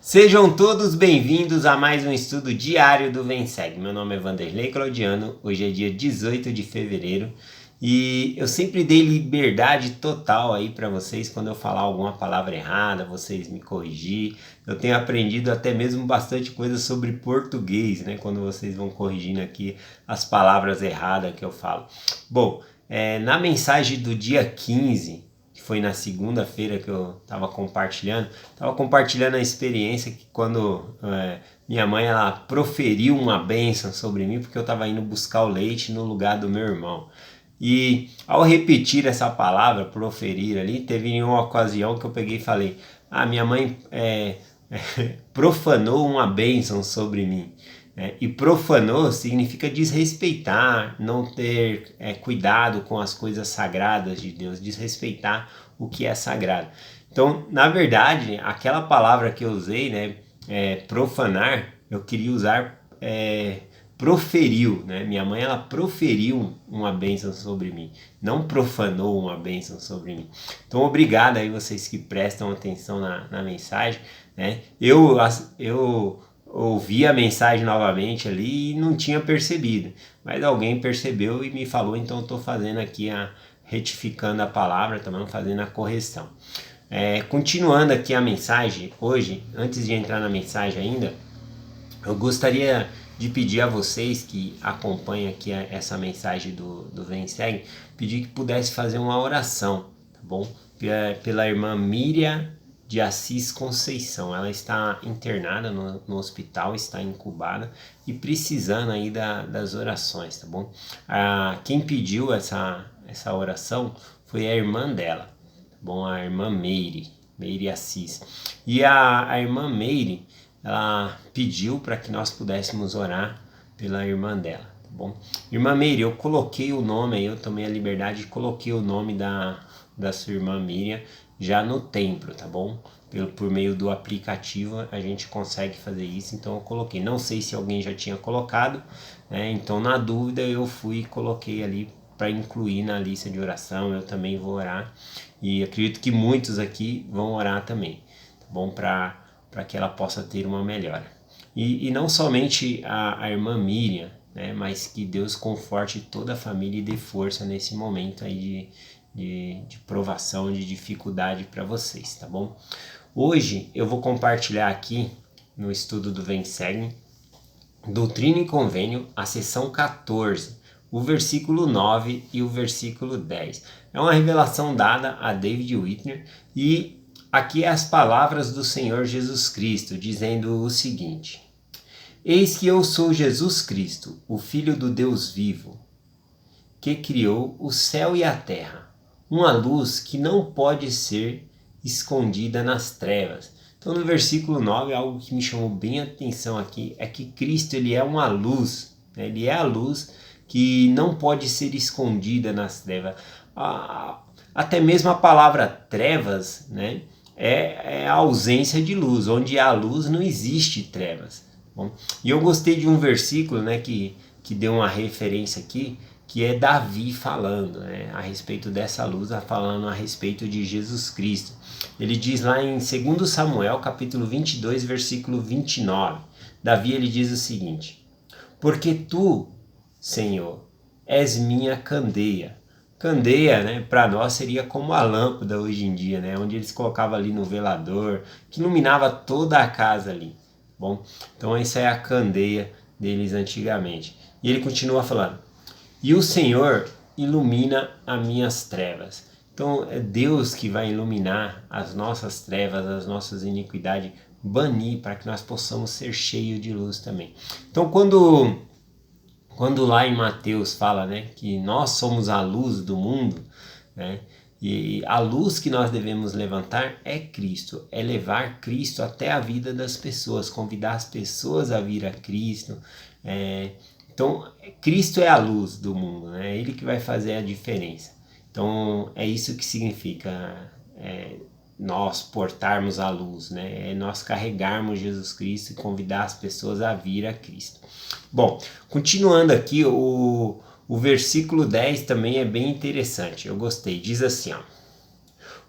Sejam todos bem-vindos a mais um estudo diário do Venceg. Meu nome é Vanderlei Claudiano, hoje é dia 18 de fevereiro e eu sempre dei liberdade total aí para vocês quando eu falar alguma palavra errada, vocês me corrigir. Eu tenho aprendido até mesmo bastante coisa sobre português, né? Quando vocês vão corrigindo aqui as palavras erradas que eu falo. Bom, na mensagem do dia 15, que foi na segunda-feira que eu estava compartilhando a experiência que quando minha mãe ela proferiu uma bênção sobre mim porque eu estava indo buscar o leite no lugar do meu irmão. E ao repetir essa palavra, proferir ali, teve uma ocasião que eu peguei e falei: minha mãe profanou uma bênção sobre mim. E profanou significa desrespeitar, não ter cuidado com as coisas sagradas de Deus, desrespeitar o que é sagrado. Então, na verdade, aquela palavra que eu usei, né, profanar, eu queria usar proferiu, né? Minha mãe ela proferiu uma bênção sobre mim, não profanou uma bênção sobre mim. Então, obrigado aí vocês que prestam atenção na mensagem, né? Eu ouvi a mensagem novamente ali e não tinha percebido, mas alguém percebeu e me falou, então estou fazendo aqui retificando a palavra, também fazendo a correção. Continuando aqui a mensagem, hoje, antes de entrar na mensagem ainda, eu gostaria de pedir a vocês que acompanham aqui essa mensagem do Venceg, pedir que pudesse fazer uma oração, tá bom? Pela irmã Miriam de Assis Conceição. Ela está internada no hospital, está incubada e precisando aí das orações, tá bom? Quem pediu essa oração foi a irmã dela, tá bom? A irmã Meire Assis. E a irmã Meire, ela pediu para que nós pudéssemos orar pela irmã dela, tá bom? Irmã Meire, eu coloquei o nome aí, eu tomei a liberdade de coloquei o nome da sua irmã Miriam já no templo, tá bom? Por meio do aplicativo a gente consegue fazer isso, então eu coloquei. Não sei se alguém já tinha colocado, né? Então na dúvida eu fui e coloquei ali para incluir na lista de oração. Eu também vou orar e acredito que muitos aqui vão orar também, tá bom? Para que ela possa ter uma melhora. E não somente a irmã Miriam, né? Mas que Deus conforte toda a família e dê força nesse momento aí de provação, de dificuldade para vocês, tá bom? Hoje eu vou compartilhar aqui no estudo do Venceg, Doutrina e Convênio, a seção 14, o versículo 9 e o versículo 10. É uma revelação dada a David Whitner e aqui é as palavras do Senhor Jesus Cristo, dizendo o seguinte: Eis que eu sou Jesus Cristo, o Filho do Deus vivo, que criou o céu e a terra, uma luz que não pode ser escondida nas trevas. Então no versículo 9, algo que me chamou bem a atenção aqui é que Cristo ele é uma luz, né? Ele é a luz que não pode ser escondida nas trevas. Até mesmo a palavra trevas, né? É a ausência de luz. Onde há luz não existe trevas. Bom, e eu gostei de um versículo, né, que deu uma referência aqui, que é Davi falando, né, a respeito dessa luz, falando a respeito de Jesus Cristo. Ele diz lá em 2 Samuel, capítulo 22, versículo 29. Davi ele diz o seguinte: Porque tu, Senhor, és minha candeia. Candeia, né, para nós seria como a lâmpada hoje em dia, né, onde eles colocavam ali no velador, que iluminava toda a casa ali. Bom, então essa é a candeia deles antigamente. E ele continua falando: E o Senhor ilumina as minhas trevas. Então é Deus que vai iluminar as nossas trevas, as nossas iniquidades, banir para que nós possamos ser cheios de luz também. Então quando lá em Mateus fala, né, que nós somos a luz do mundo, né, e a luz que nós devemos levantar é Cristo, é levar Cristo até a vida das pessoas, convidar as pessoas a vir a Cristo. Então, Cristo é a luz do mundo, né? É Ele que vai fazer a diferença. Então, é isso que significa nós portarmos a luz, né? É nós carregarmos Jesus Cristo e convidar as pessoas a vir a Cristo. Bom, continuando aqui, o versículo 10 também é bem interessante, eu gostei. Diz assim, ó: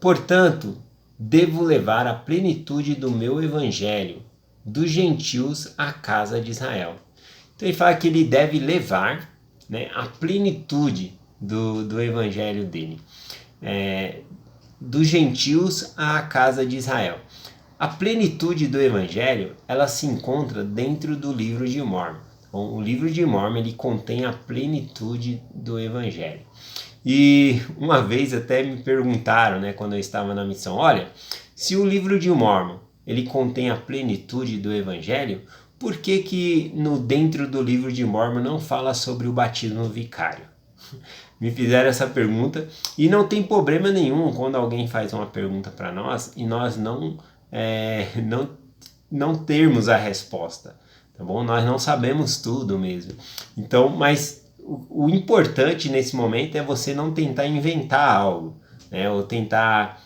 Portanto, devo levar a plenitude do meu evangelho dos gentios à casa de Israel. Então ele fala que ele deve levar, né, a plenitude do evangelho dele, dos gentios à casa de Israel. A plenitude do evangelho, ela se encontra dentro do livro de Mórmon. Bom, o livro de Mórmon, ele contém a plenitude do evangelho. E uma vez até me perguntaram, né, quando eu estava na missão, olha, se o livro de Mórmon, ele contém a plenitude do evangelho, por que dentro do livro de Mórmon não fala sobre o batismo vicário? Me fizeram essa pergunta e não tem problema nenhum quando alguém faz uma pergunta para nós e nós não termos a resposta, tá bom? Nós não sabemos tudo mesmo. Então, mas o importante nesse momento é você não tentar inventar algo, né? Ou tentar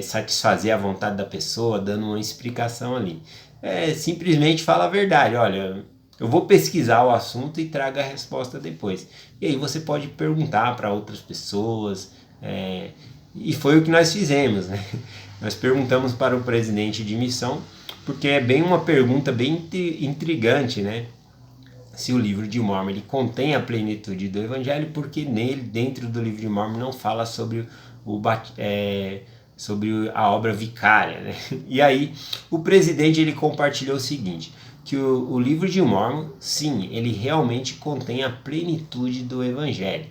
satisfazer a vontade da pessoa dando uma explicação ali. Simplesmente fala a verdade, olha, eu vou pesquisar o assunto e trago a resposta depois. E aí você pode perguntar para outras pessoas, e foi o que nós fizemos, né? Nós perguntamos para o presidente de missão, porque é bem uma pergunta bem intrigante, né? Se o livro de Mórmon ele contém a plenitude do evangelho, porque nele, dentro do livro de Mórmon, não fala sobre sobre a obra vicária, né? E aí o presidente ele compartilhou o seguinte, que o livro de Mórmon, sim, ele realmente contém a plenitude do evangelho,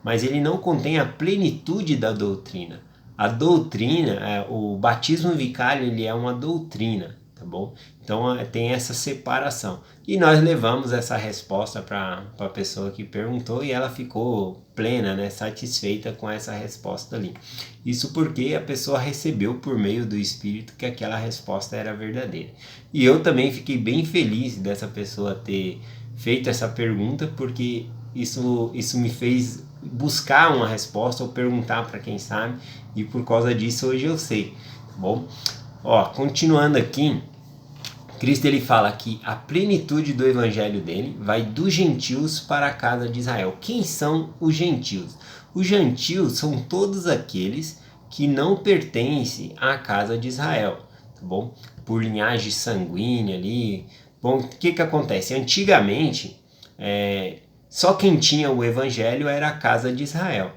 mas ele não contém a plenitude da doutrina. A doutrina, o batismo vicário, ele é uma doutrina, tá bom? Então tem essa separação. E nós levamos essa resposta para a pessoa que perguntou e ela ficou plena, né, satisfeita com essa resposta ali. Isso porque a pessoa recebeu por meio do Espírito que aquela resposta era verdadeira. E eu também fiquei bem feliz dessa pessoa ter feito essa pergunta, porque isso me fez buscar uma resposta ou perguntar para quem sabe, e por causa disso hoje eu sei, tá bom? Ó, continuando aqui, Cristo ele fala que a plenitude do evangelho dele vai dos gentios para a casa de Israel. Quem são os gentios? Os gentios são todos aqueles que não pertencem à casa de Israel, tá bom? Por linhagem sanguínea ali. Bom, o que acontece? Antigamente, só quem tinha o evangelho era a casa de Israel.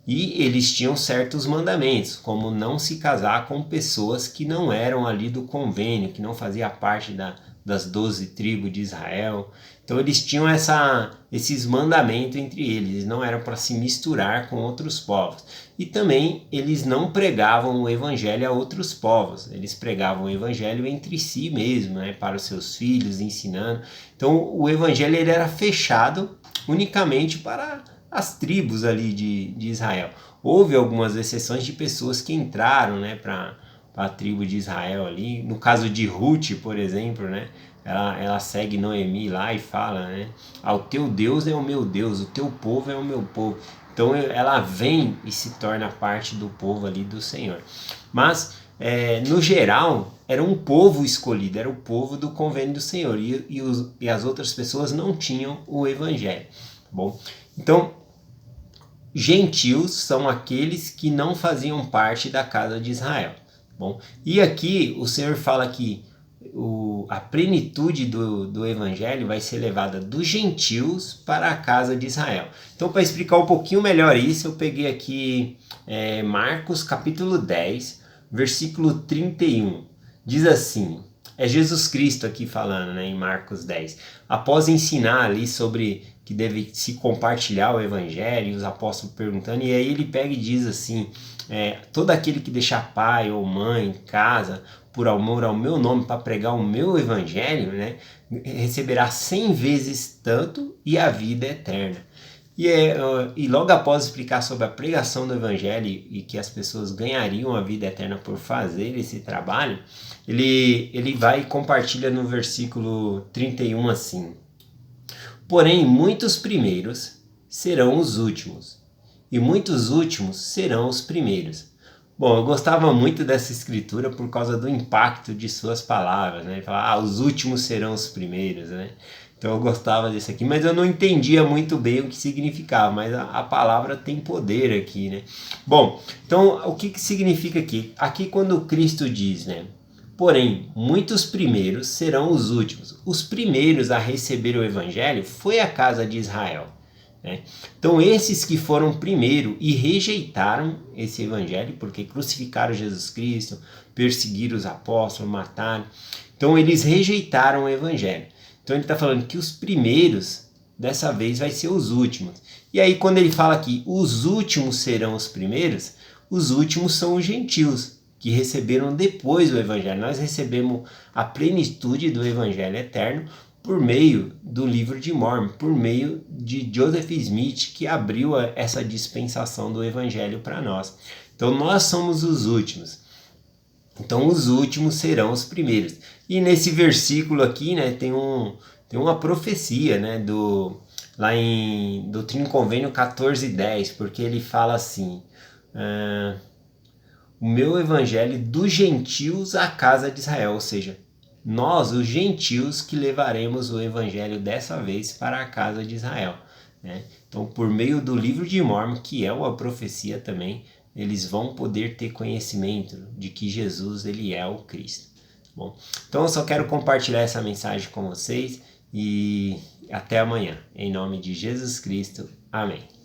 E eles tinham certos mandamentos, como não se casar com pessoas que não eram ali do convênio, que não faziam parte das 12 tribos de Israel. Então eles tinham esses mandamentos entre eles não eram para se misturar com outros povos. E também eles não pregavam o evangelho a outros povos, eles pregavam o evangelho entre si mesmo, né, para os seus filhos, ensinando. Então o evangelho ele era fechado unicamente para as tribos ali de Israel. Houve algumas exceções de pessoas que entraram, né, para a tribo de Israel ali. No caso de Ruth, por exemplo, né, ela segue Noemi lá e fala, né, o teu Deus é o meu Deus, o teu povo é o meu povo. Então ela vem e se torna parte do povo ali do Senhor. Mas no geral era um povo escolhido, era o povo do convênio do Senhor, e as outras pessoas não tinham o evangelho. Bom, então, gentios são aqueles que não faziam parte da casa de Israel. Bom, e aqui o Senhor fala que a plenitude do evangelho vai ser levada dos gentios para a casa de Israel. Então, para explicar um pouquinho melhor isso, eu peguei aqui Marcos capítulo 10, versículo 31. Diz assim, é Jesus Cristo aqui falando, né, em Marcos 10. Após ensinar ali sobre que deve se compartilhar o evangelho, os apóstolos perguntando, e aí ele pega e diz assim, todo aquele que deixar pai ou mãe, casa, por amor ao meu nome, para pregar o meu evangelho, né, receberá 100 vezes tanto e a vida eterna. E logo após explicar sobre a pregação do evangelho e que as pessoas ganhariam a vida eterna por fazer esse trabalho, ele vai e compartilha no versículo 31 assim: porém, muitos primeiros serão os últimos, e muitos últimos serão os primeiros. Bom, eu gostava muito dessa escritura por causa do impacto de suas palavras, né? Ele fala, os últimos serão os primeiros, né? Então eu gostava desse aqui, mas eu não entendia muito bem o que significava, mas a palavra tem poder aqui, né? Bom, então o que significa aqui? Aqui quando Cristo diz, né? Porém, muitos primeiros serão os últimos. Os primeiros a receber o evangelho foi a casa de Israel. Né? Então esses que foram primeiro e rejeitaram esse evangelho, porque crucificaram Jesus Cristo, perseguiram os apóstolos, mataram. Então eles rejeitaram o evangelho. Então ele está falando que os primeiros, dessa vez, vai ser os últimos. E aí quando ele fala que os últimos serão os primeiros, os últimos são os gentios, que receberam depois o evangelho. Nós recebemos a plenitude do evangelho eterno por meio do livro de Mormon, por meio de Joseph Smith, que abriu essa dispensação do evangelho para nós. Então nós somos os últimos. Então os últimos serão os primeiros. E nesse versículo aqui, né, tem uma profecia, né, lá em Doutrina e Convênio 14:10, porque ele fala assim: o meu evangelho dos gentios à casa de Israel, ou seja, nós, os gentios, que levaremos o evangelho dessa vez para a casa de Israel. Né? Então, por meio do livro de Mormon, que é uma profecia também, eles vão poder ter conhecimento de que Jesus ele é o Cristo. Bom, então eu só quero compartilhar essa mensagem com vocês e até amanhã. Em nome de Jesus Cristo. Amém.